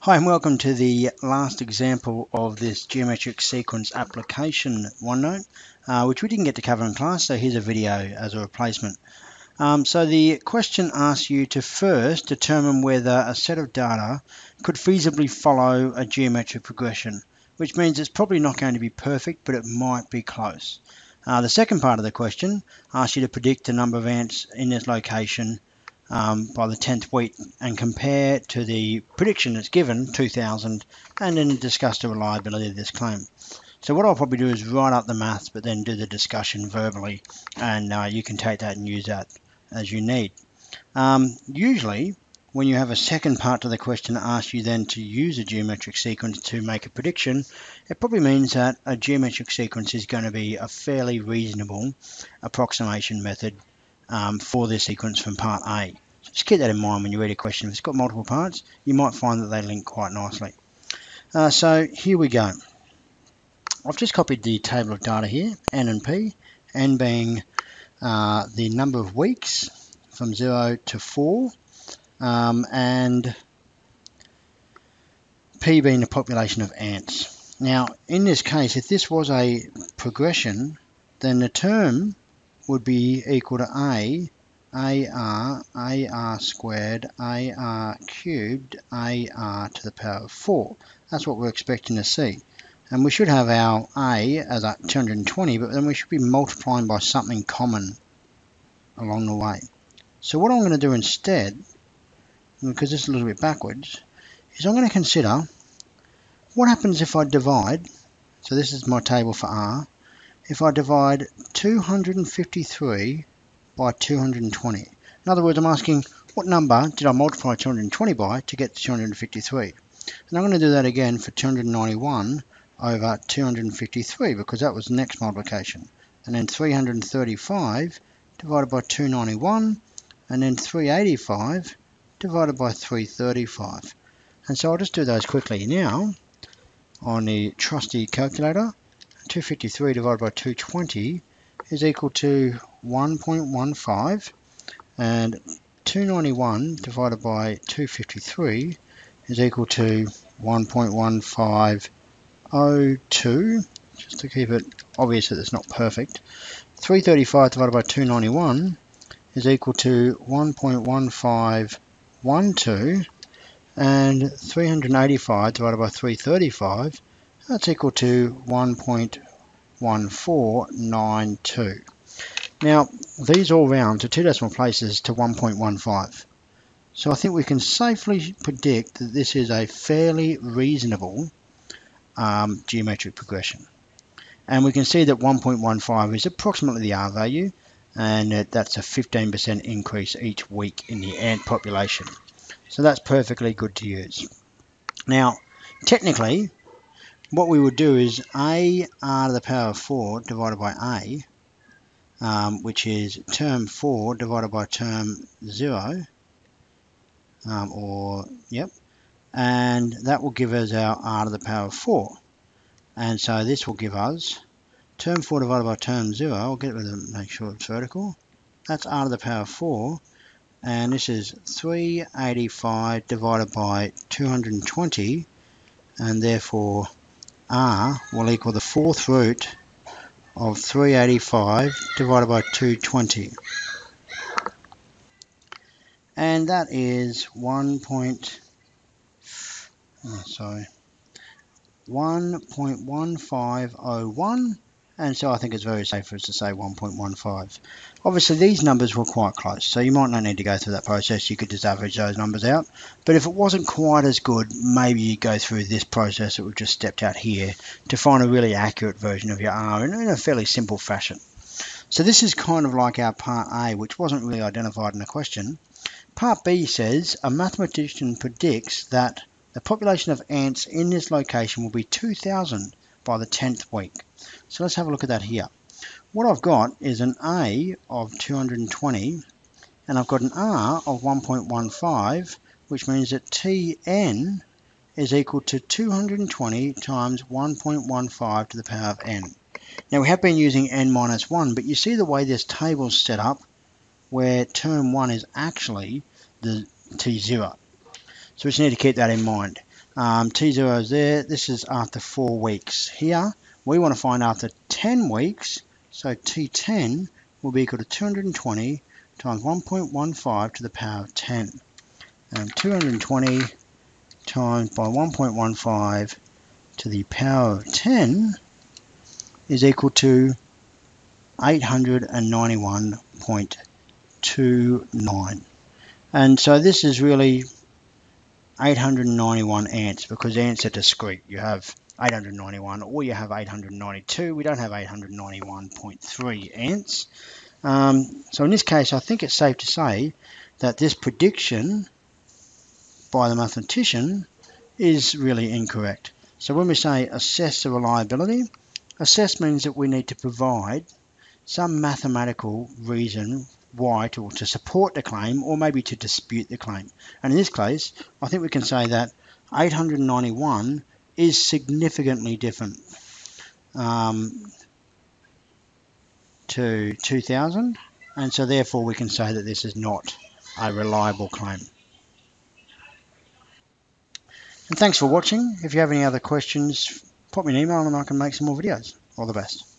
Hi and welcome to the last example of this geometric sequence application OneNote, which we didn't get to cover in class, so here's a video as a replacement. So the question asks you to first determine whether a set of data could feasibly follow a geometric progression, which means it's probably not going to be perfect, but it might be close. The second part of the question asks you to predict the number of ants in this location by the 10th week and compare to the prediction that's given, 2000, and then discuss the reliability of this claim. So what I'll probably do is write up the maths, but then do the discussion verbally, and you can take that and use that as you need. Usually, when you have a second part to the question that asks you then to use a geometric sequence to make a prediction, it probably means that a geometric sequence is going to be a fairly reasonable approximation method for this sequence from part A. So just keep that in mind when you read a question. If it's got multiple parts, you might find that they link quite nicely. So here we go. I've just copied the table of data here, N and P, N being the number of weeks from 0 to 4, and P being the population of ants. Now, in this case, if this was a progression, then the term would be equal to AR squared, AR cubed, AR to the power of 4. That's what we're expecting to see. And we should have our A as 220, but then we should be multiplying by something common along the way. So what I'm going to do instead, because this is a little bit backwards, is I'm going to consider what happens if I divide, so this is my table for R, if I divide 253 by 220. In other words, I'm asking what number did I multiply 220 by to get to 253. And I'm going to do that again for 291 over 253 because that was the next multiplication. And then 335 divided by 291, and then 385 divided by 335. And so I'll just do those quickly now on the trusty calculator. 253 divided by 220 is equal to 1.15, and 291 divided by 253 is equal to 1.1502, just to keep it obvious that it's not perfect. 335 divided by 291 is equal to 1.1512, and 385 divided by 335, that's equal to 1.1492. Now, these all round to two decimal places to 1.15. So I think we can safely predict that this is a fairly reasonable geometric progression. And we can see that 1.15 is approximately the R value, and that's a 15% increase each week in the ant population. So that's perfectly good to use. Now, technically, what we would do is A R to the power of 4 divided by A, which is term 4 divided by term 0, and that will give us our R to the power of 4. And so this will give us term 4 divided by term 0. I'll get rid of it, make sure it's vertical. That's R to the power of 4. And this is 385 divided by 220, and therefore R will equal the fourth root of 385 divided by 220. And that is 1.1501, and so I think it's very safe for us to say 1.15. Obviously these numbers were quite close, so you might not need to go through that process. You could just average those numbers out, but if it wasn't quite as good, maybe you go through this process that we've just stepped out here to find a really accurate version of your R in a fairly simple fashion. So this is kind of like our part A, which wasn't really identified in the question. Part B says a mathematician predicts that the population of ants in this location will be 2,000 by the 10th week. So let's have a look at that here. What I've got is an A of 220, and I've got an R of 1.15, which means that Tn is equal to 220 times 1.15 to the power of n. Now we have been using n minus 1, but you see the way this table's set up, where term 1 is actually the T0. So we just need to keep that in mind. T0 is there. This is after 4 weeks. Here, we want to find after 10 weeks. So T10 will be equal to 220 times 1.15 to the power of 10. And 220 times by 1.15 to the power of 10 is equal to 891.29. And so this is really 891 ants, because ants are discrete. You have 891 or you have 892. We don't have 891.3 ants. So in this case, I think it's safe to say that this prediction by the mathematician is really incorrect. So when we say assess the reliability, assess means that we need to provide some mathematical reason why to support the claim, or maybe to dispute the claim. And in this case, I think we can say that 891 is significantly different to 2000, and so therefore we can say that this is not a reliable claim. And thanks for watching. If you have any other questions, pop me an email and I can make some more videos. All the best.